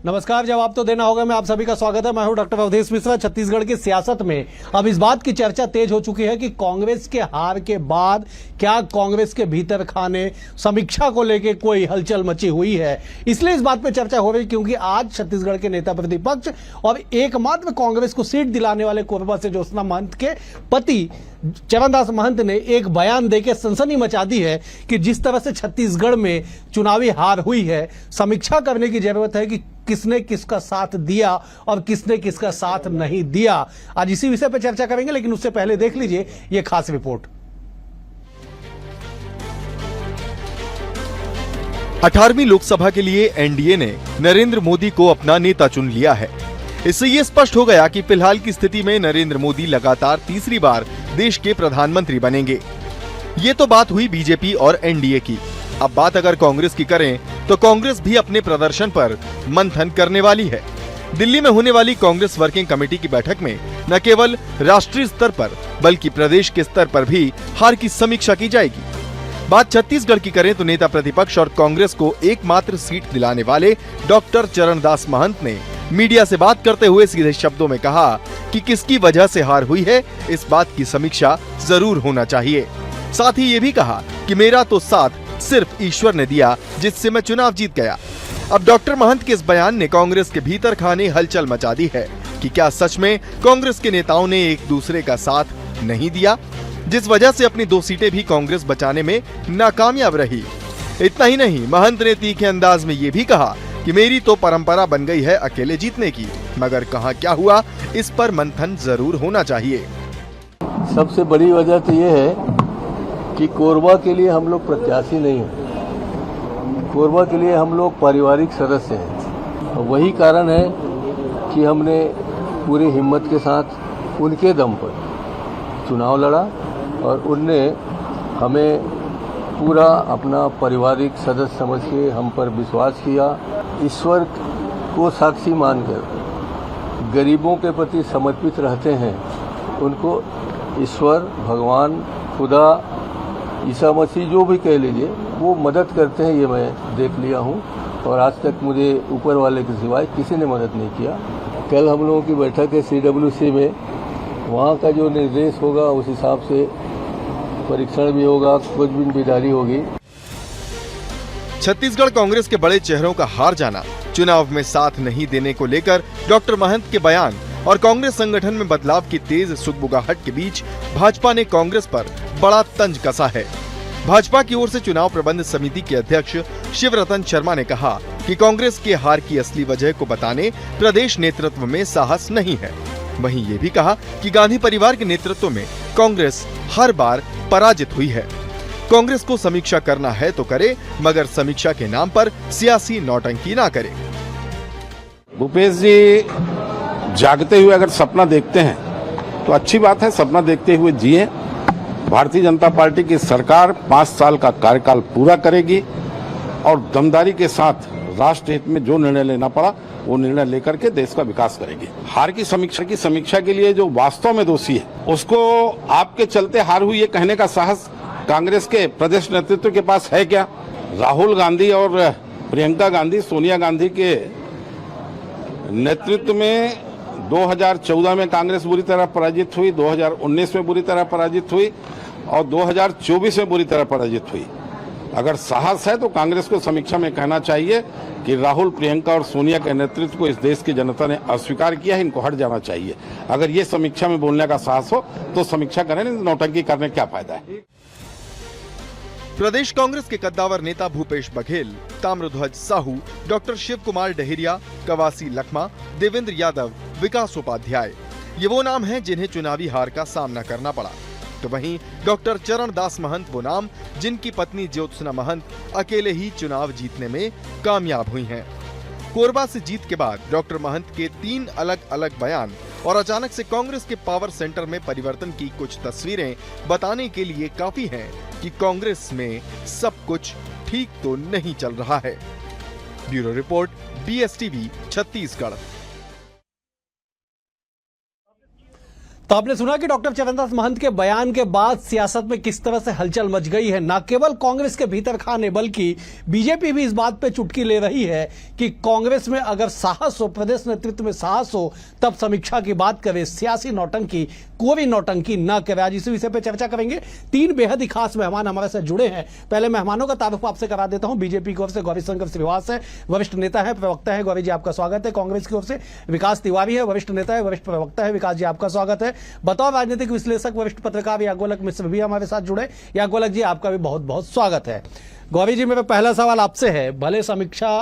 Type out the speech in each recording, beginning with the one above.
नमस्कार, जवाब तो देना होगा। मैं आप सभी का स्वागत है। मैं हूं डॉक्टर अवधेश मिश्रा। छत्तीसगढ़ की सियासत में अब इस बात की चर्चा तेज हो चुकी है कि कांग्रेस के हार के बाद क्या कांग्रेस के भीतर खाने समीक्षा को लेकर कोई हलचल मची हुई है। इसलिए इस बात पे चर्चा हो रही क्योंकि आज छत्तीसगढ़ के नेता प्रतिपक्ष और एकमात्र कांग्रेस को सीट दिलाने वाले कोरबा से ज्योत्सना महंत के पति चरणदास महंत ने एक बयान देकर सनसनी मचा दी है कि जिस तरह से छत्तीसगढ़ में चुनावी हार हुई है, समीक्षा करने की जरूरत है कि किसने किसका साथ दिया और किसने किसका साथ नहीं दिया। आज इसी विषय पर चर्चा करेंगे, लेकिन उससे पहले देख लीजिए यह खास रिपोर्ट। 18वीं लोकसभा के लिए एनडीए ने नरेंद्र मोदी को अपना नेता चुन लिया है। इससे ये स्पष्ट हो गया कि फिलहाल की स्थिति में नरेंद्र मोदी लगातार तीसरी बार देश के प्रधानमंत्री बनेंगे। ये तो बात हुई बीजेपी और एनडीए की। अब बात अगर कांग्रेस की करें तो कांग्रेस भी अपने प्रदर्शन पर मंथन करने वाली है। दिल्ली में होने वाली कांग्रेस वर्किंग कमेटी की बैठक में न केवल राष्ट्रीय स्तर पर बल्कि प्रदेश के स्तर पर भी हार की समीक्षा की जाएगी। बात छत्तीसगढ़ की करें तो नेता प्रतिपक्ष और कांग्रेस को एकमात्र सीट दिलाने वाले डॉक्टर चरणदास महंत ने मीडिया से बात करते हुए सीधे शब्दों में कहा कि किसकी वजह से हार हुई है, इस बात की समीक्षा जरूर होना चाहिए। साथ ही ये भी कहा कि मेरा तो साथ सिर्फ ईश्वर ने दिया, जिससे मैं चुनाव जीत गया। अब डॉक्टर महंत के इस बयान ने कांग्रेस के भीतर खाने हलचल मचा दी है कि क्या सच में कांग्रेस के नेताओं ने एक दूसरे का साथ नहीं दिया, जिस वजह से अपनी 2 सीटें भी कांग्रेस बचाने में नाकामयाब रही। इतना ही नहीं, महंत ने तीखे अंदाज में ये भी कहा कि मेरी तो परंपरा बन गई है अकेले जीतने की, मगर कहां क्या हुआ, इस पर मंथन जरूर होना चाहिए। सबसे बड़ी वजह तो ये है कि कोरबा के लिए हम लोग प्रत्याशी नहीं हैं। कोरबा के लिए हम लोग पारिवारिक सदस्य हैं। और वही कारण है कि हमने पूरी हिम्मत के साथ उनके दम पर चुनाव लड़ा और उनने हमें पूरा अपना पारिवारिक सदस्य समझ के हम पर विश्वास किया। ईश्वर को साक्षी मानकर गरीबों के प्रति समर्पित रहते हैं, उनको ईश्वर, भगवान, खुदा, ईसा मसीह जो भी कह लीजिए, वो मदद करते हैं। ये मैं देख लिया हूँ और आज तक मुझे ऊपर वाले के सिवाय किसी ने मदद नहीं किया। कल हम लोगों की बैठक है CWC में, वहाँ का जो निर्देश होगा उस हिसाब से परीक्षण भी होगा, खोजबीन भी जारी होगी। छत्तीसगढ़ कांग्रेस के बड़े चेहरों का हार जाना, चुनाव में साथ नहीं देने को लेकर डॉक्टर महंत के बयान और कांग्रेस संगठन में बदलाव की तेज सुगबुगाहट के बीच भाजपा ने कांग्रेस पर बड़ा तंज कसा है। भाजपा की ओर से चुनाव प्रबंध समिति के अध्यक्ष शिवरतन शर्मा ने कहा कि कांग्रेस के हार की असली वजह को बताने प्रदेश नेतृत्व में साहस नहीं है। वहीं ये भी कहा कि गांधी परिवार के नेतृत्व में कांग्रेस हर बार पराजित हुई है। कांग्रेस को समीक्षा करना है तो करे, मगर समीक्षा के नाम पर सियासी नौटंकी ना करे। भूपेश जी जागते हुए अगर सपना देखते हैं तो अच्छी बात है, सपना देखते हुए जिए। भारतीय जनता पार्टी की सरकार 5 साल का कार्यकाल पूरा करेगी और दमदारी के साथ राष्ट्र हित में जो निर्णय लेना पड़ा वो निर्णय लेकर के देश का विकास करेगी। हार की समीक्षा के लिए जो वास्तव में दोषी है उसको आपके चलते हार हुई ये कहने का साहस कांग्रेस के प्रदेश नेतृत्व के पास है क्या? राहुल गांधी और प्रियंका गांधी सोनिया गांधी के नेतृत्व में 2014 में कांग्रेस बुरी तरह पराजित हुई, 2019 में बुरी तरह पराजित हुई और 2024 में बुरी तरह पराजित हुई। अगर साहस है तो कांग्रेस को समीक्षा में कहना चाहिए कि राहुल, प्रियंका और सोनिया के नेतृत्व को इस देश की जनता ने अस्वीकार किया है, इनको हट जाना चाहिए। अगर ये समीक्षा में बोलने का साहस हो तो समीक्षा करें, नौटंकी करने क्या फायदा है। प्रदेश कांग्रेस के कद्दावर नेता भूपेश बघेल, ताम्रध्वज साहू, डॉक्टर शिव कुमार डहेरिया, कवासी लखमा, देवेंद्र यादव, विकास उपाध्याय, ये वो नाम हैं जिन्हें चुनावी हार का सामना करना पड़ा। तो वहीं डॉक्टर चरणदास महंत वो नाम जिनकी पत्नी ज्योत्सना महंत अकेले ही चुनाव जीतने में कामयाब हुई हैं। कोरबा से जीत के बाद डॉक्टर महंत के 3 अलग अलग बयान और अचानक से कांग्रेस के पावर सेंटर में परिवर्तन की कुछ तस्वीरें बताने के लिए काफी हैं कि कांग्रेस में सब कुछ ठीक तो नहीं चल रहा है। Bureau report, BSTV, Chhattisgarh. तो आपने सुना कि डॉक्टर चरणदास महंत के बयान के बाद सियासत में किस तरह से हलचल मच गई है। न केवल कांग्रेस के भीतर खाने बल्कि बीजेपी भी इस बात पे चुटकी ले रही है कि कांग्रेस में अगर साहस हो, प्रदेश नेतृत्व में साहस हो, तब समीक्षा की बात करे, सियासी नौटंकी, कोई नौटंकी न करे। आज इसी विषय पर चर्चा करेंगे। 3 बेहद ही खास मेहमान हमारे साथ जुड़े हैं। पहले मेहमानों का तारुफ आपसे करा देता हूं। बीजेपी की ओर से गौरीशंकर श्रीवास है, वरिष्ठ नेता है, प्रवक्ता है। गौरी जी आपका स्वागत है। कांग्रेस की ओर से विकास तिवारी है, वरिष्ठ नेता है, वरिष्ठ प्रवक्ता है। विकास जी आपका स्वागत है। बतौर राजनीतिक विश्लेषक वरिष्ठ पत्रकार याज्ञवल्क्य मिश्र भी हमारे साथ जुड़े। याज्ञवल्क्य जी आपका भी बहुत बहुत स्वागत है। गौरी जी, मेरा पहला सवाल आपसे है, भले समीक्षा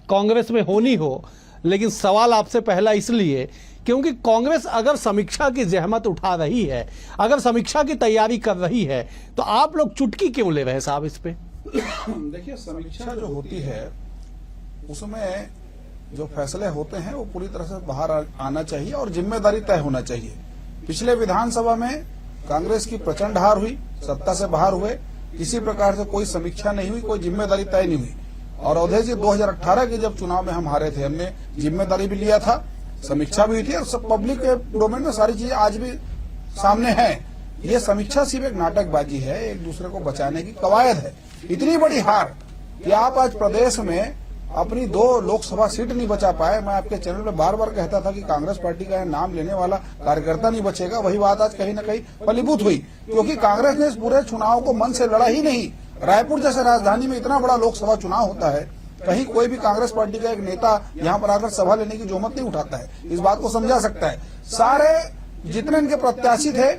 कांग्रेस में होनी हो, लेकिन सवाल आपसे पहला इसलिए क्योंकि कांग्रेस अगर समीक्षा की जहमत उठा रही है, अगर समीक्षा की तैयारी कर रही है, तो आप लोग चुटकी क्यों ले रहे हैं साहब इस पे? देखिए, समीक्षा जो होती है उसमें जो फैसले होते हैं वो पूरी तरह से बाहर आना चाहिए और जिम्मेदारी तय होना चाहिए। पिछले विधानसभा में कांग्रेस की प्रचंड हार हुई, सत्ता से बाहर हुए, किसी प्रकार से कोई समीक्षा नहीं हुई, कोई जिम्मेदारी तय नहीं हुई। और अवधेश जी 2018 के जब चुनाव में हम हारे थे, हमने जिम्मेदारी भी लिया था, समीक्षा भी हुई थी और सब पब्लिक के डोमेन में सारी चीजें आज भी सामने है। ये समीक्षा सिर्फ एक नाटकबाजी है, एक दूसरे को बचाने की कवायद है। इतनी बड़ी हार कि आप आज प्रदेश में अपनी 2 लोकसभा सीट नहीं बचा पाए। मैं आपके चैनल में बार बार कहता था कि कांग्रेस पार्टी का नाम लेने वाला कार्यकर्ता नहीं बचेगा। वही बात आज कहीं न कहीं फलीभूत हुई, क्योंकि कांग्रेस ने इस पूरे चुनाव को मन से लड़ा ही नहीं। रायपुर जैसे राजधानी में इतना बड़ा लोकसभा चुनाव होता है, कहीं कोई भी कांग्रेस पार्टी का एक नेता यहाँ पर आकर सभा लेने की जोहमत नहीं उठाता है। इस बात को समझा सकता है। सारे जितने इनके प्रत्याशी थे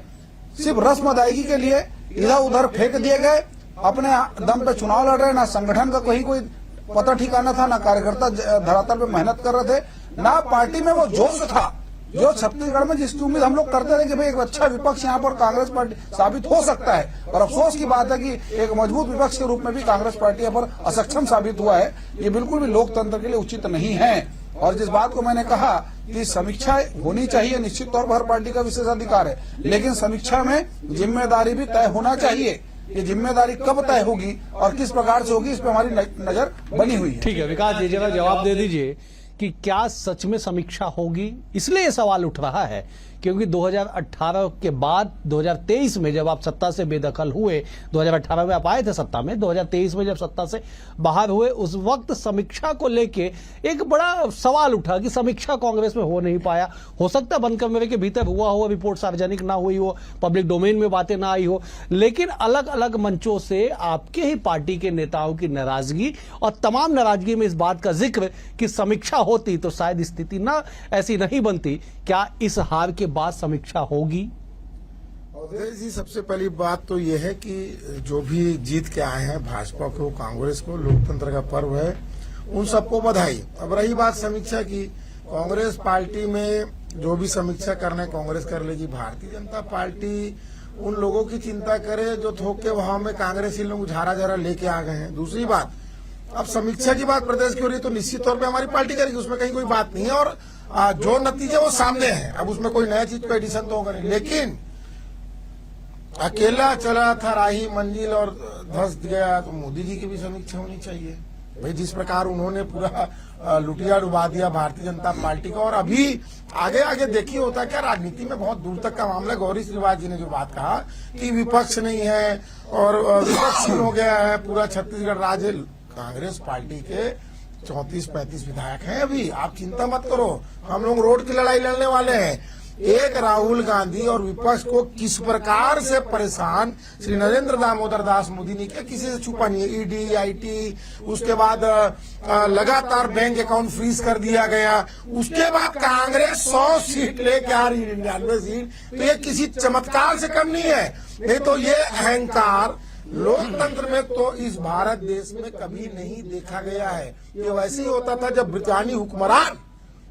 सिर्फ रस्म अदायगी के लिए इधर उधर फेंक दिए गए, अपने दम पे चुनाव लड़ रहे। ना संगठन का कहीं कोई पता ठिकाना था, ना कार्यकर्ता धरातल पे मेहनत कर रहे थे, ना पार्टी में वो जोश था जो छत्तीसगढ़ में जिसकी उम्मीद हम लोग करते थे कि भाई एक अच्छा विपक्ष यहाँ पर कांग्रेस पार्टी साबित हो सकता है। और अफसोस की बात है कि एक मजबूत विपक्ष के रूप में भी कांग्रेस पार्टी यहाँ पर असक्षम साबित हुआ है। ये बिल्कुल भी लोकतंत्र के लिए उचित नहीं है। और जिस बात को मैंने कहा कि समीक्षा होनी चाहिए, निश्चित तौर पर हर पार्टी का विशेषाधिकार है, लेकिन समीक्षा में जिम्मेदारी भी तय होना चाहिए। ये जिम्मेदारी कब तय होगी और किस प्रकार से होगी, इस पर हमारी नजर बनी हुई है। ठीक है, विकास जी जरा जवाब दे दीजिए कि क्या सच में समीक्षा होगी? इसलिए ये सवाल उठ रहा है क्योंकि 2018 के बाद 2023 में जब आप सत्ता से बेदखल हुए, 2018 में आप आए थे सत्ता में, 2023 में जब सत्ता से बाहर हुए, उस वक्त समीक्षा को लेके एक बड़ा सवाल उठा कि समीक्षा कांग्रेस में हो नहीं पाया। हो सकता है बंद कमरे के भीतर हुआ हो, रिपोर्ट सार्वजनिक ना हुई हो, पब्लिक डोमेन में बातें ना आई हो, लेकिन अलग अलग मंचों से आपके ही पार्टी के नेताओं की नाराजगी और तमाम नाराजगी में इस बात का जिक्र कि समीक्षा होती तो शायद स्थिति ना ऐसी नहीं बनती। क्या इस हार के बाद समीक्षा होगी? अवधेश जी, सबसे पहली बात तो यह है कि जो भी जीत के आए हैं, भाजपा को, कांग्रेस को, लोकतंत्र का पर्व है, उन सबको बधाई। अब रही बात समीक्षा की, कांग्रेस पार्टी में जो भी समीक्षा करना है कांग्रेस कर लेगी। भारतीय जनता पार्टी उन लोगों की चिंता करे जो थोक के भाव में कांग्रेसी लोग झारा झारा लेके आ गए हैं। दूसरी बात, अब समीक्षा की बात प्रदेश की हो रही है तो निश्चित तौर पे हमारी पार्टी करेगी, उसमें कहीं कोई बात नहीं है। और जो नतीजे वो सामने है, अब उसमें कोई नया चीज का एडिशन तो होगा नहीं। लेकिन अकेला चला था राही मंजिल और धस गया, तो मोदी जी की भी समीक्षा होनी चाहिए भाई। जिस प्रकार उन्होंने पूरा लुटिया डुबा दिया भारतीय जनता पार्टी का, और अभी आगे आगे देखिए होता क्या, राजनीति में बहुत दूर तक का मामला। गौरी श्रीवास जी ने जो बात कहा कि विपक्ष नहीं है और विपक्षहीन हो गया है पूरा छत्तीसगढ़ राज्य, कांग्रेस पार्टी के 34-35 विधायक हैं अभी। आप चिंता मत करो, हम लोग रोड की लड़ाई लड़ने वाले हैं। एक राहुल गांधी और विपक्ष को किस प्रकार से परेशान श्री नरेंद्र दामोदर दास मोदी ने किया, किसी से छुपा नहीं है। ईडी, आईटी, उसके बाद लगातार बैंक अकाउंट फ्रीज कर दिया गया, उसके बाद कांग्रेस 100 सीट लेके आ रही, 99 सीट, तो ये किसी चमत्कार से कम नहीं है। नहीं तो ये अहंकार लोकतंत्र में तो इस भारत देश में कभी नहीं देखा गया है। ये वैसे ही होता था जब ब्रिटानी हुक्मरान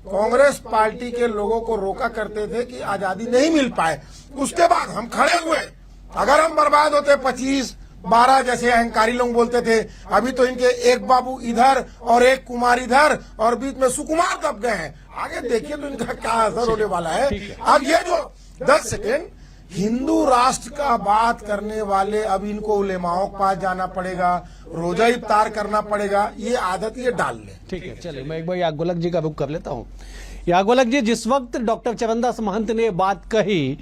कांग्रेस पार्टी के लोगों को रोका करते थे कि आजादी नहीं मिल पाए, उसके बाद हम खड़े हुए। अगर हम बर्बाद होते 25-12 जैसे अहंकारी लोग बोलते थे, अभी तो इनके एक बाबू इधर और एक कुमार इधर और बीच में सुकुमार दब गए हैं। आगे देखिए तो इनका क्या असर होने वाला है। अब ये जो 10 सेकेंड हिंदू राष्ट्र का बात करने वाले, अब इनको उलेमाओं के पास जाना पड़ेगा, रोजा इफ्तार करना पड़ेगा, ये आदत ये डाल ले। ठीक है, चलिए मैं एक बार याज्ञवल्क्य जी का रुख कर लेता हूं। याज्ञवल्क्य जी, जिस वक्त डॉक्टर चरणदास महंत ने बात कही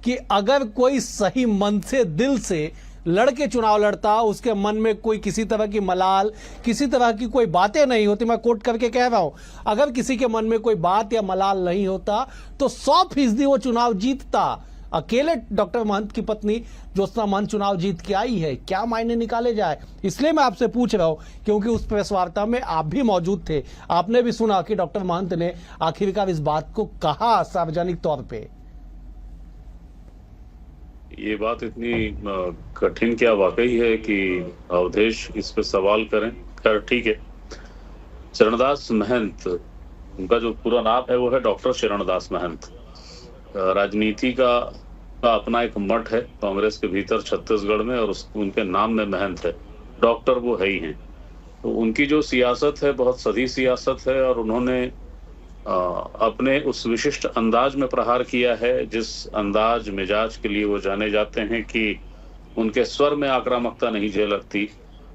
कि अगर कोई सही मन से दिल से लड़के चुनाव लड़ता, उसके मन में कोई किसी तरह की मलाल, किसी तरह की कोई बातें नहीं होती, मैं कोट करके कह रहा हूं, अगर किसी के मन में कोई बात या मलाल नहीं होता तो 100% वो चुनाव जीतता। अकेले डॉक्टर महंत की पत्नी ज्योत्सना महंत चुनाव जीत के आई है, क्या मायने निकाले जाए? इसलिए मैं आपसे पूछ रहा हूं क्योंकि उस प्रेस वार्ता में आप भी मौजूद थे, आपने भी सुना कि डॉक्टर महंत ने आखिरकार इस बात को कहा सार्वजनिक तौर पे। ये बात इतनी कठिन क्या वाकई है कि अवधेश इस पे सवाल करें? खैर ठीक है। चरणदास महंत, उनका जो पूरा नाम है वो है डॉक्टर चरणदास महंत। राजनीति का अपना एक मठ है कांग्रेस के भीतर छत्तीसगढ़ में, और उनके नाम में महंत है। डॉक्टर वो है ही हैं। तो उनकी जो सियासत है बहुत सदी सियासत है, और उन्होंने अपने उस विशिष्ट अंदाज में प्रहार किया है, जिस अंदाज मिजाज के लिए वो जाने जाते हैं कि उनके स्वर में आक्रामकता नहीं झलकती।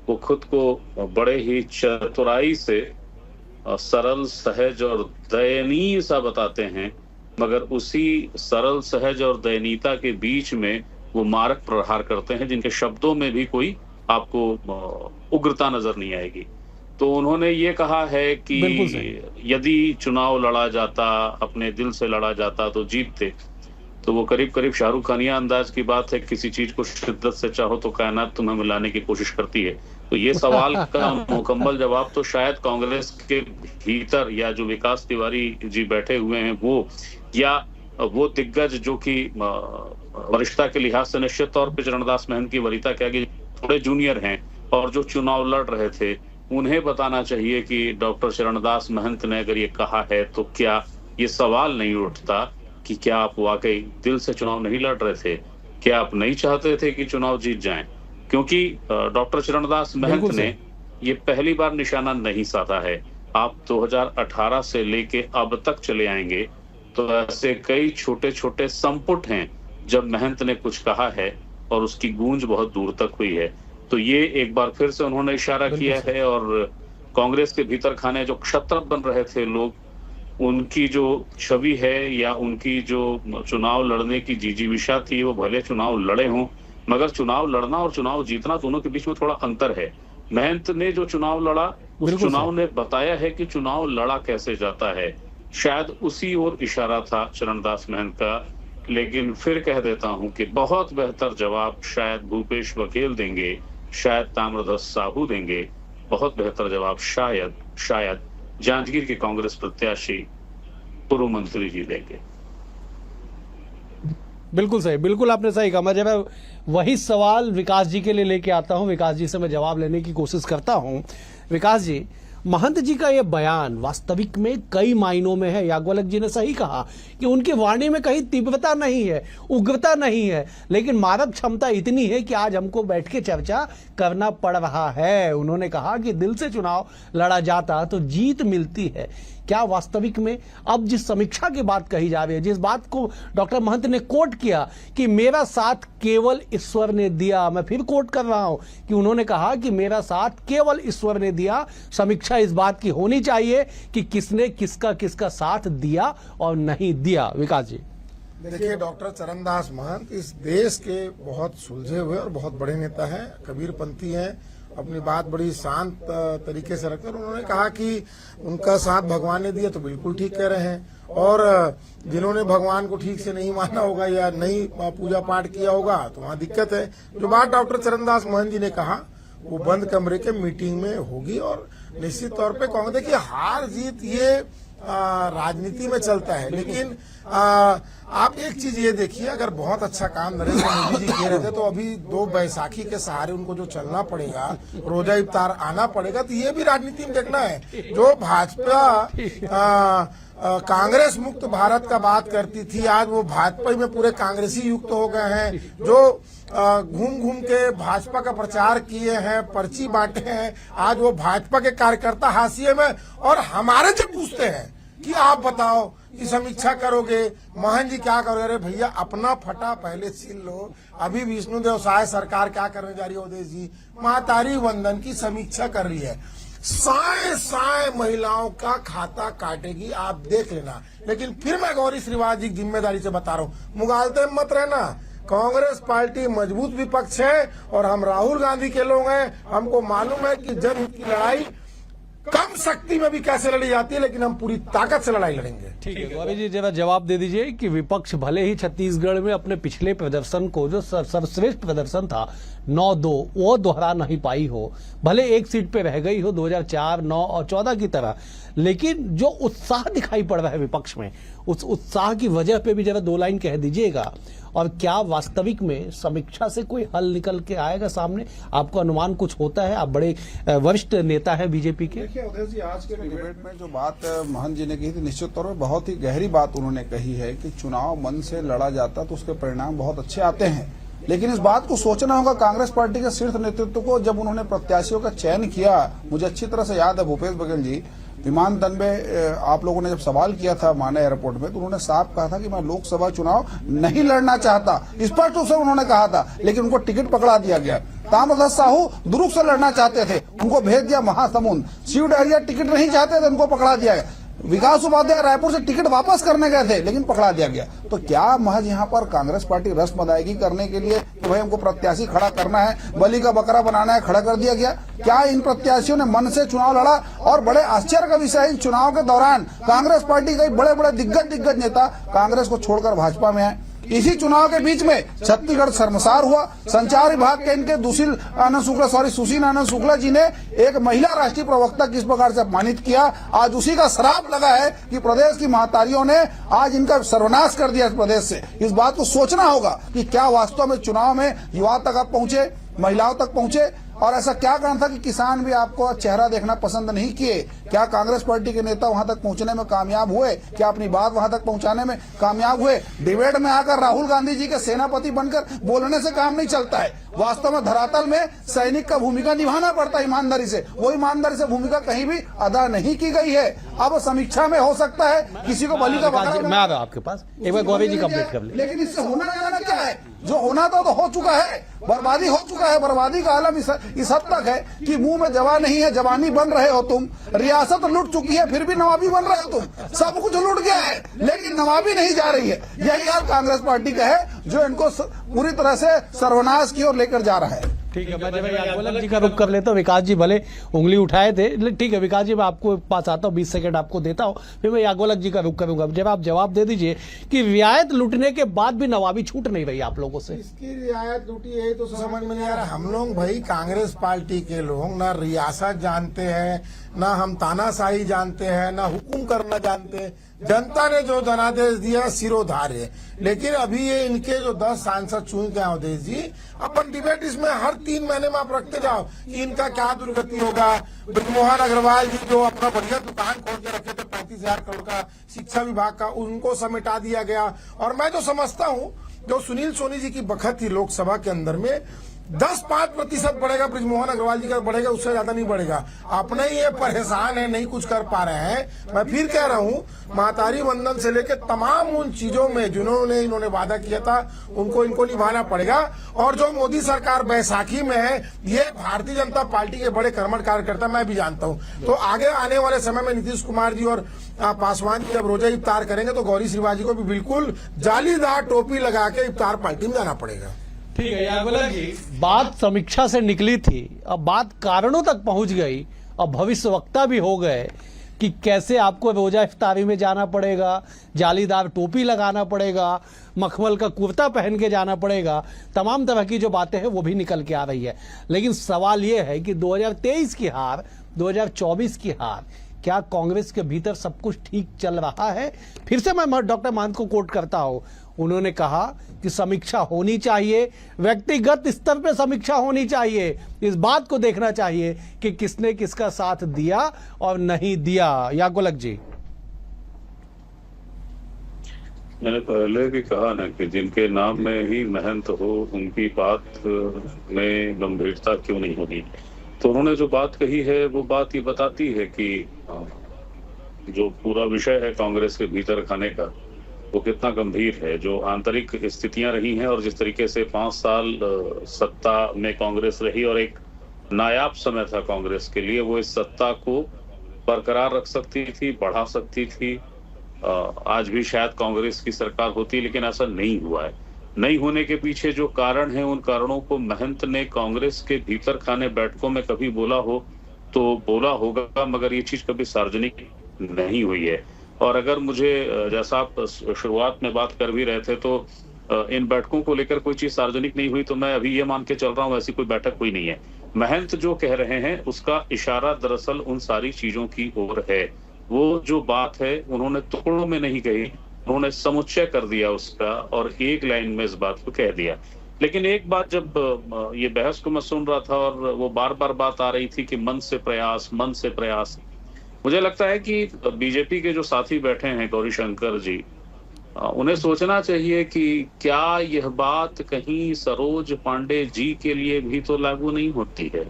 वो खुद को बड़े ही चतुराई से सरल, सहज और दयनीय सा बताते हैं, मगर उसी सरल, सहज और दयनीयता के बीच में वो मारक प्रहार करते हैं जिनके शब्दों में भी कोई आपको उग्रता नजर नहीं आएगी। तो उन्होंने ये कहा है कि यदि चुनाव लड़ा जाता, अपने दिल से लड़ा जाता तो जीतते। तो वो करीब करीब शाहरुख खानिया अंदाज की बात है, किसी चीज को शिद्दत से चाहो तो कायनात तुम्हें मिलाने की कोशिश करती है। तो ये सवाल का मुकम्मल जवाब तो शायद कांग्रेस के भीतर या जो विकास तिवारी जी बैठे हुए हैं वो, या वो दिग्गज जो कि वरिष्ठता के लिहाज से निश्चित तौर पर चरणदास महंत की वरीयता के आगे थोड़े जूनियर हैं और जो चुनाव लड़ रहे थे, उन्हें बताना चाहिए कि डॉक्टर चरणदास महंत ने अगर ये कहा है तो क्या ये सवाल नहीं उठता कि क्या आप वाकई दिल से चुनाव नहीं लड़ रहे थे? क्या आप नहीं चाहते थे कि चुनाव जीत जाएं? क्योंकि डॉक्टर चरणदास महंत ने ये पहली बार निशाना नहीं साधा है। आप 2018 से लेके अब तक चले आएंगे तो ऐसे कई छोटे छोटे संपुट हैं जब महंत ने कुछ कहा है और उसकी गूंज बहुत दूर तक हुई है। तो ये एक बार फिर से उन्होंने इशारा किया है, और कांग्रेस के भीतर खाने जो क्षत्रप बन रहे थे लोग, उनकी जो छवि है या उनकी जो चुनाव लड़ने की जिजीविषा थी, वो भले चुनाव लड़े हों, मगर चुनाव लड़ना और चुनाव जीतना दोनों के बीच में थोड़ा अंतर है। महंत ने जो चुनाव लड़ा, उस चुनाव ने बताया है कि चुनाव लड़ा कैसे जाता है। शायद उसी ओर इशारा था चरणदास महंत का। लेकिन फिर कह देता हूं कि बहुत बेहतर जवाब शायद भूपेश बघेल देंगे, शायद ताम्रध्वज साहू देंगे, बहुत बेहतर जवाब शायद जांजगीर के कांग्रेस प्रत्याशी पूर्व मंत्री जी देंगे। बिल्कुल सही, बिल्कुल आपने सही कहा। मैं वही सवाल विकास जी के लिए लेके आता हूं, विकास जी से मैं जवाब लेने की कोशिश करता हूं। विकास जी, महंत जी का यह बयान वास्तविक में कई मायनों में है, याज्ञवल्क्य जी ने सही कहा कि उनकी वाणी में कहीं तीव्रता नहीं है, उग्रता नहीं है, लेकिन मारक क्षमता इतनी है कि आज हमको बैठ के चर्चा करना पड़ रहा है। उन्होंने कहा कि दिल से चुनाव लड़ा जाता तो जीत मिलती है। क्या वास्तविक में अब जिस समीक्षा की बात कही जा रही है, जिस बात को डॉक्टर महंत ने कोट किया कि मेरा साथ केवल ईश्वर ने दिया, मैं फिर कोट कर रहा हूं कि उन्होंने कहा कि मेरा साथ केवल ईश्वर ने दिया, समीक्षा इस बात की होनी चाहिए कि किसने किसका साथ दिया और नहीं दिया। विकास जी, देखिए, डॉक्टर चरणदास महंत इस देश के बहुत सुलझे हुए और बहुत बड़े नेता हैं, कबीरपंथी हैं, अपनी बात बड़ी शांत तरीके से रखकर उन्होंने कहा कि उनका साथ भगवान ने दिया, तो बिल्कुल ठीक कह रहे हैं। और जिन्होंने भगवान को ठीक से नहीं माना होगा या नहीं पूजा पाठ किया होगा तो वहां दिक्कत है। जो बात डॉक्टर चरणदास महंत जी ने कहा वो बंद कमरे के मीटिंग में होगी, और निश्चित तौर पे कांग्रेस, देखिए हार जीत ये राजनीति में चलता है, लेकिन आप एक चीज ये देखिए, अगर बहुत अच्छा काम नरेंद्र मोदी जी कह रहे थे तो अभी 2 बैसाखी के सहारे उनको जो चलना पड़ेगा, रोजा इफ्तार आना पड़ेगा, तो ये भी राजनीति में देखना है। जो भाजपा कांग्रेस मुक्त भारत का बात करती थी, आज वो भाजपा में पूरे कांग्रेसी युक्त हो गए हैं। जो घूम घूम के भाजपा का प्रचार किए हैं, पर्ची बांटे हैं, आज वो भाजपा के कार्यकर्ता हाशिए में, और हमारे से पूछते हैं कि आप बताओ कि समीक्षा करोगे, महंत जी क्या करोगे? अरे भैया, अपना फटा पहले छीन लो। अभी विष्णुदेव साय सरकार क्या करने जा रही है? अवधेश जी, मातारी वंदन की समीक्षा कर रही है। साए साए महिलाओं का खाता काटेगी, आप देख लेना। लेकिन फिर मैं गौरी श्रीवास जी की जिम्मेदारी से बता रहा हूं, मुगालते में मत रहना। कांग्रेस पार्टी मजबूत विपक्ष है और हम राहुल गांधी के लोग हैं। हमको मालूम है कि जनहित की लड़ाई कम शक्ति में भी कैसे लड़ी जाती है, लेकिन हम पूरी ताकत से लड़ाई लड़ेंगे। ठीक है गौरी जी, जरा जवाब दे दीजिए कि विपक्ष भले ही छत्तीसगढ़ में अपने पिछले प्रदर्शन को, जो सर्वश्रेष्ठ प्रदर्शन था 9-2, वो दोहरा नहीं पाई हो, भले एक सीट पे रह गई हो 2004, 9 और 14 की तरह, लेकिन जो उत्साह दिखाई पड़ रहा है विपक्ष में, उस उत्साह की वजह पे भी जरा 2 लाइन कह दीजिएगा। और क्या वास्तविक में समीक्षा से कोई हल निकल के आएगा सामने? आपको अनुमान कुछ होता है? आप बड़े वरिष्ठ नेता हैं बीजेपी के। देखिए अवधेश जी, आज के डिबेट में जो बात महंत जी ने कही थी, निश्चित तौर पर बहुत ही गहरी बात उन्होंने कही है कि चुनाव मन से लड़ा जाता तो उसके परिणाम बहुत अच्छे आते हैं। लेकिन इस बात को सोचना होगा कांग्रेस पार्टी के शीर्ष नेतृत्व को, जब उन्होंने प्रत्याशियों का चयन किया, मुझे अच्छी तरह से याद है भूपेश बघेल जी विमानतल में आप लोगों ने जब सवाल किया था माने एयरपोर्ट में, तो उन्होंने साफ कहा था कि मैं लोकसभा चुनाव नहीं लड़ना चाहता, स्पष्ट रूप से उन्होंने कहा था। लेकिन उनको टिकट पकड़ा दिया गया। ताम्रध्वज साहू दुर्ग से लड़ना चाहते थे, उनको भेज दिया महासमुंद। शिव डहरिया टिकट नहीं चाहते थे, उनको पकड़ा दिया गया। विकास उपाध्याय रायपुर से टिकट वापस करने गए थे, लेकिन पकड़ा दिया गया। तो क्या महज यहाँ पर कांग्रेस पार्टी रस्म अदायगी करने के लिए कि भाई हमको प्रत्याशी खड़ा करना है, बलि का बकरा बनाना है, खड़ा कर दिया गया? क्या इन प्रत्याशियों ने मन से चुनाव लड़ा? और बड़े आश्चर्य का विषय है, इन चुनाव के दौरान कांग्रेस पार्टी के बड़े बड़े दिग्गज नेता कांग्रेस को छोड़कर भाजपा में आए। इसी चुनाव के बीच में छत्तीसगढ़ शर्मसार हुआ। संचार विभाग के इनके सुशील आनंद शुक्ला जी ने एक महिला राष्ट्रीय प्रवक्ता किस प्रकार से अपमानित किया, आज उसी का श्राप लगा है कि प्रदेश की महतारियों ने आज इनका सर्वनाश कर दिया इस प्रदेश से। इस बात को सोचना होगा कि क्या वास्तव में चुनाव में युवा तक आप पहुंचे, महिलाओं तक पहुंचे, और ऐसा क्या कारण था कि किसान भी आपको चेहरा देखना पसंद नहीं किए? क्या कांग्रेस पार्टी के नेता वहां तक पहुंचने में कामयाब हुए? क्या अपनी बात वहां तक पहुंचाने में कामयाब हुए? डिबेट में आकर राहुल गांधी जी के सेनापति बनकर बोलने से काम नहीं चलता है। वास्तव में धरातल में सैनिक का भूमिका निभाना पड़ता है ईमानदारी से। वो ईमानदारी से भूमिका कहीं भी अदा नहीं की गई है। अब समीक्षा में हो सकता है किसी को बलि का बकरा। मैं आ रहा आपके पास, एक बार गौरी जी कंप्लीट कर ले। लेकिन इससे होना जाना क्या है? जो होना था तो हो चुका है, बर्बादी हो चुका है। बर्बादी का आलम इस हद तक है कि मुंह में जवान नहीं है, जवानी बन रहे हो तुम। रियासत लूट चुकी है, फिर भी नवाबी बन रहे हो तुम। सब कुछ लूट गया है, लेकिन नवाबी नहीं जा रही है। यही हाल कांग्रेस पार्टी का है, जो इनको पूरी तरह से सर्वनाश की ओर लेकर जा रहा है। ठीक है, मैं जब याज्ञवल्क्य जी का रुख कर लेता हूँ। विकास जी भले उंगली उठाए थे, ठीक है विकास जी, मैं आपको पास आता हूँ, 20 सेकंड आपको देता हूँ, फिर मैं याज्ञवल्क्य जी का रुख करूंगा। जब आप जवाब दे दीजिए कि रियायत लूटने के बाद भी नवाबी छूट नहीं रही आप लोगों से। इसकी रियायत लूटी है तो समझ में नहीं आ रहा। हम लोग भाई कांग्रेस पार्टी के लोग ना रियासत जानते हैं, ना हम तानाशाही जानते हैं, ना हुकुम करना जानते हैं। जनता ने जो जनादेश दिया सिरोधार्य। लेकिन अभी ये इनके जो 10 सांसद चुन के अवधेश जी, अपन डिबेट इसमें हर 3 महीने में आप रखते जाओ कि इनका क्या दुर्गति होगा। ब्रजमोहन अग्रवाल जी जो अपना बढ़िया दुकान खोल के रखे थे 35,000 करोड़ का शिक्षा विभाग का, उनको समेटा दिया गया। और मैं जो समझता हूँ, जो सुनील सोनी जी की बखत थी लोकसभा के अंदर में, 10-5% बढ़ेगा ब्रजमोहन अग्रवाल जी का, बढ़ेगा, उससे ज्यादा नहीं बढ़ेगा। अपने ही ये परेशान है, नहीं कुछ कर पा रहे हैं। मैं फिर कह रहा हूँ, महतारी वंदन से लेकर तमाम उन चीजों में जिन्होंने इन्होंने वादा किया था, उनको इनको निभाना पड़ेगा। और जो मोदी सरकार बैसाखी में है, ये भारतीय जनता पार्टी के बड़े कर्मठ कार्यकर्ता मैं भी जानता हूँ। तो आगे आने वाले समय में नीतीश कुमार जी और पासवान जी जब रोजा इफ्तार करेंगे, तो गौरी श्रीवास जी को भी बिल्कुल जालीदार टोपी लगा के इफ्तार पार्टी में जाना पड़ेगा। ठीक है याज्ञवल्क्य जी, बात समीक्षा से निकली थी, अब बात कारणों तक पहुंच गई, अब भविष्यवक्ता भी हो गए कि कैसे आपको रोजा इफ्तारी में जाना पड़ेगा, जालीदार टोपी लगाना पड़ेगा, मखमल का कुर्ता पहन के जाना पड़ेगा, तमाम तरह की जो बातें हैं वो भी निकल के आ रही है। लेकिन सवाल ये है कि 2023 की हार, 2024 की हार, क्या कांग्रेस के भीतर सब कुछ ठीक चल रहा है? फिर से मैं डॉक्टर महंत को कोट करता हूं, उन्होंने कहा कि समीक्षा होनी चाहिए, व्यक्तिगत स्तर पे समीक्षा होनी चाहिए, इस बात को देखना चाहिए कि किसने किसका साथ दिया और नहीं दिया। याज्ञवल्क्य जी, मैंने पहले भी कहा ना कि जिनके नाम में ही महंत हो, उनकी बात में गंभीरता क्यों नहीं होगी। तो उन्होंने जो बात कही है, वो बात ये बताती है कि जो पूरा विषय है कांग्रेस के भीतर खाने का, वो कितना गंभीर है। जो आंतरिक स्थितियां रही हैं और जिस तरीके से 5 साल सत्ता में कांग्रेस रही और एक नायाब समय था कांग्रेस के लिए। वो इस सत्ता को बरकरार रख सकती थी, बढ़ा सकती थी। आज भी शायद कांग्रेस की सरकार होती, लेकिन ऐसा नहीं हुआ है। नहीं होने के पीछे जो कारण है, उन कारणों को महंत ने कांग्रेस के भीतर खाने बैठकों में कभी बोला हो तो बोला होगा, मगर ये चीज कभी सार्वजनिक नहीं हुई है। और अगर मुझे, जैसा आप शुरुआत में बात कर भी रहे थे, तो इन बैठकों को लेकर कोई चीज सार्वजनिक नहीं हुई, तो मैं अभी ये मान के चल रहा हूँ ऐसी कोई बैठक हुई नहीं है। महंत जो कह रहे हैं उसका इशारा दरअसल उन सारी चीजों की ओर है। वो जो बात है उन्होंने टुकड़ों में नहीं कही, उन्होंने समुच्चय कर दिया उसका और एक लाइन में इस बात को कह दिया। लेकिन एक बात, जब ये बहस को मैं सुन रहा था और वो बार बार बात आ रही थी कि मन से प्रयास, मन से प्रयास, मुझे लगता है कि बीजेपी के जो साथी बैठे हैं गौरीशंकर जी, उन्हें सोचना चाहिए कि क्या यह बात कहीं सरोज पांडे जी के लिए भी तो लागू नहीं होती है।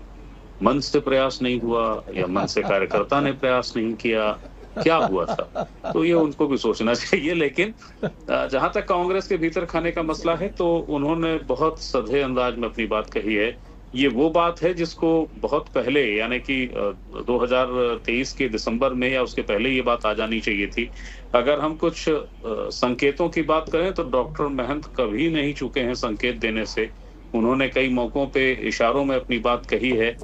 मन से प्रयास नहीं हुआ या मन से कार्यकर्ता ने प्रयास नहीं किया, क्या हुआ था, तो ये उनको भी सोचना चाहिए। लेकिन जहां तक कांग्रेस के भीतर खाने का मसला है, तो उन्होंने बहुत सधे अंदाज में अपनी बात कही है। ये वो बात है जिसको बहुत पहले, यानी कि 2023 के दिसंबर में या उसके पहले ये बात आ जानी चाहिए थी। अगर हम कुछ संकेतों की बात करें तो डॉक्टर महंत कभी नहीं चुके हैं संकेत देने से। उन्होंने कई मौकों पे इशारों में अपनी बात कही है,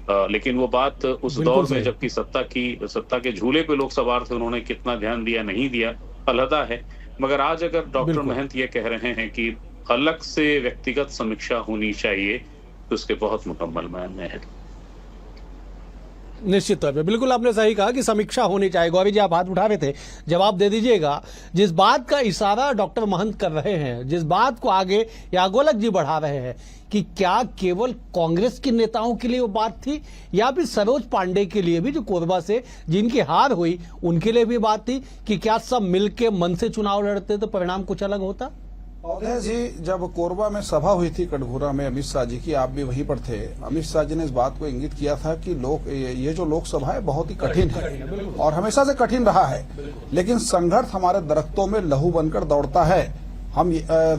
लेकिन वो बात उस दौर में जबकि सत्ता के झूले पे लोग सवार थे, उन्होंने कितना ध्यान दिया नहीं दिया अलहदा है। मगर आज अगर डॉक्टर महंत ये कह रहे हैं कि अलग से व्यक्तिगत समीक्षा होनी चाहिए, तो उसके बहुत मुकम्मल मायने हैं। निश्चित तौर पे बिल्कुल आपने सही कहा कि समीक्षा होनी चाहिए। गौरी जी, आप हाथ उठा रहे थे, जवाब दे दीजिएगा। जिस बात का इशारा डॉक्टर महंत कर रहे हैं, जिस बात को आगे या गोलक जी बढ़ा रहे हैं, कि क्या केवल कांग्रेस के नेताओं के लिए वो बात थी या फिर सरोज पांडे के लिए भी, जो कोरबा से जिनकी हार हुई, उनके लिए भी बात थी कि क्या सब मिलके मन से चुनाव लड़ते तो परिणाम कुछ अलग होता? अवधेश जी, जब कोरबा में सभा हुई थी कटघोरा में अमित शाह जी की, आप भी वहीं पर थे। अमित शाह जी ने इस बात को इंगित किया था कि ये जो लोकसभा है बहुत ही कठिन है और हमेशा से कठिन रहा है, लेकिन संघर्ष हमारे दरख्तों में लहू बनकर दौड़ता है। हम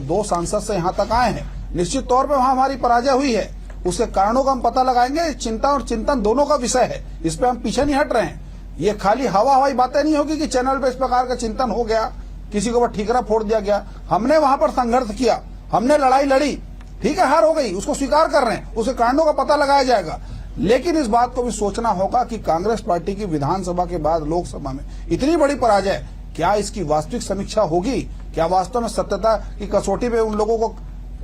2 सांसद से यहाँ तक आए हैं, निश्चित तौर पर वहाँ हमारी पराजय हुई है, उसके कारणों का हम पता लगाएंगे। चिंता और चिंतन दोनों का विषय है, इस पे हम पीछे नहीं हट रहे हैं। ये खाली हवाई बातें नहीं होगी कि चैनल पे इस प्रकार का चिंतन हो गया, किसी को ऊपर ठीकरा फोड़ दिया गया। हमने वहां पर संघर्ष किया, हमने लड़ाई लड़ी, ठीक है, हार हो गई, उसको स्वीकार कर रहे हैं, उसके कारणों का पता लगाया जाएगा। लेकिन इस बात को भी सोचना होगा कि कांग्रेस पार्टी की विधानसभा के बाद लोकसभा में इतनी बड़ी पराजय, क्या इसकी वास्तविक समीक्षा होगी? क्या वास्तव में सत्यता की कसौटी पे उन लोगों को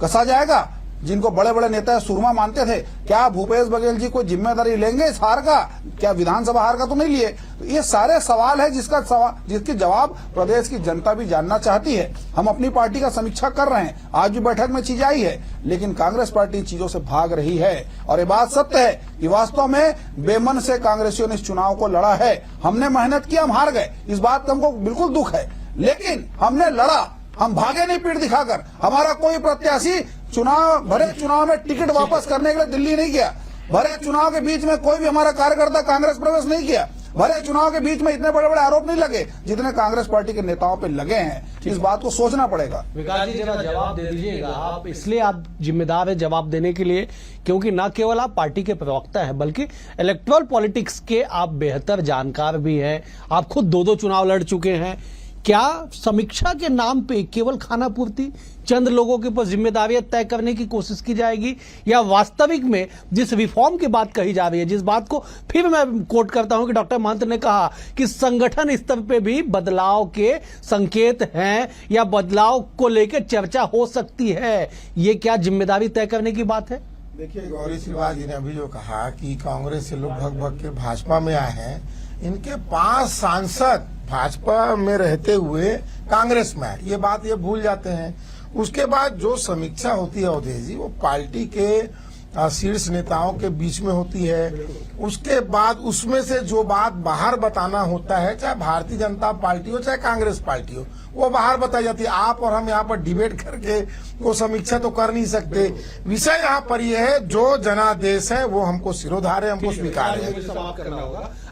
कसा जाएगा जिनको बड़े बड़े नेता सुरमा मानते थे? क्या भूपेश बघेल जी कोई जिम्मेदारी लेंगे इस हार का? क्या विधानसभा हार का तो नहीं लिए? तो ये सारे सवाल है जिसके जवाब प्रदेश की जनता भी जानना चाहती है। हम अपनी पार्टी का समीक्षा कर रहे हैं, आज भी बैठक में चीज आई है, लेकिन कांग्रेस पार्टी चीजों से भाग रही है। और ये बात सत्य है कि वास्तव में बेमन से कांग्रेसियों ने इस चुनाव को लड़ा है। हमने मेहनत की, हम हार गए, इस बात का हमको बिल्कुल दुख है, लेकिन हमने लड़ा, हम भागे नहीं पीठ दिखाकर। हमारा कोई प्रत्याशी भरे चुनाव में टिकट वापस करने के लिए दिल्ली नहीं गया। भरे चुनाव के बीच में कोई भी हमारा कार्यकर्ता कांग्रेस प्रवेश नहीं किया। भरे चुनाव के बीच में इतने बड़े बड़े आरोप नहीं लगे जितने कांग्रेस पार्टी के नेताओं पे लगे हैं। इस बात को सोचना पड़ेगा। विकास जी, जरा जवाब दे दीजिएगा। आप इसलिए आप जिम्मेदार है जवाब देने के लिए, क्योंकि न केवल आप पार्टी के प्रवक्ता हैं, बल्कि इलेक्टोरल पॉलिटिक्स के आप बेहतर जानकार भी हैं। आप खुद 2 चुनाव लड़ चुके हैं। क्या समीक्षा के नाम पे केवल खाना पूर्ति, चंद लोगों के ऊपर जिम्मेदारियां तय करने की कोशिश की जाएगी, या वास्तविक में जिस रिफॉर्म की बात कही जा रही है, जिस बात को फिर मैं कोट करता हूं कि डॉक्टर महंत ने कहा कि संगठन स्तर पे भी बदलाव के संकेत हैं या बदलाव को लेकर चर्चा हो सकती है, ये क्या जिम्मेदारी तय करने की बात है? देखिए, गौरी श्रीवास जी ने अभी जो कहा कि कांग्रेस से लोग भग के भाजपा में आए हैं, इनके 5 सांसद भाजपा में रहते हुए कांग्रेस में है, ये बात ये भूल जाते हैं। उसके बाद जो समीक्षा होती है अवधेश जी, वो पार्टी के शीर्ष नेताओं के बीच में होती है। उसके बाद उसमें से जो बात बाहर बताना होता है, चाहे भारतीय जनता पार्टी हो चाहे कांग्रेस पार्टी हो, वो बाहर बताई जाती है। आप और हम यहाँ पर डिबेट करके वो समीक्षा तो कर नहीं सकते। विषय यहाँ पर ये है, जो जनादेश है वो हमको सिरोधार है, हमको स्वीकार है।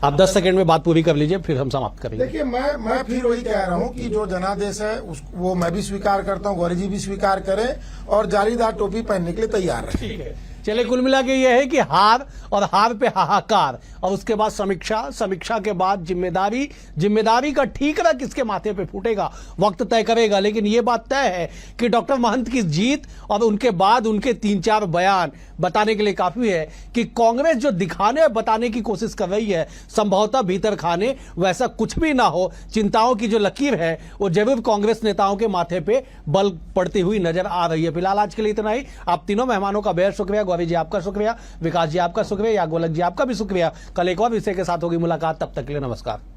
आप 10 सेकंड में बात पूरी कर लीजिए, फिर हम समाप्त करेंगे। देखिए, मैं फिर वही कह रहा हूँ कि जो जनादेश है वो मैं भी स्वीकार करता हूँ, गौरी जी भी स्वीकार करें और जालीदार टोपी पहनने के लिए तैयार रहे। चले, कुल मिला के ये है कि हार और हार पे हाहाकार, और उसके बाद समीक्षा, समीक्षा के बाद जिम्मेदारी, जिम्मेदारी का ठीकरा किसके माथे पे फूटेगा वक्त तय करेगा। लेकिन ये बात तय है कि डॉक्टर महंत की जीत और उनके बाद उनके 3-4 बयान बताने के लिए काफी है कि कांग्रेस जो दिखाने और बताने की कोशिश कर रही है, संभवतः भीतर खाने वैसा कुछ भी ना हो। चिंताओं की जो लकीर है वो जरूर कांग्रेस नेताओं के माथे पे बल पड़ती हुई नजर आ रही है। फिलहाल आज के लिए इतना ही। आप तीनों मेहमानों का बेहद शुक्रिया। गौरी जी आपका शुक्रिया, विकास जी आपका शुक्रिया, या गोलक जी आपका भी शुक्रिया। कल एक और विषय के साथ होगी मुलाकात, तब तक के लिए नमस्कार।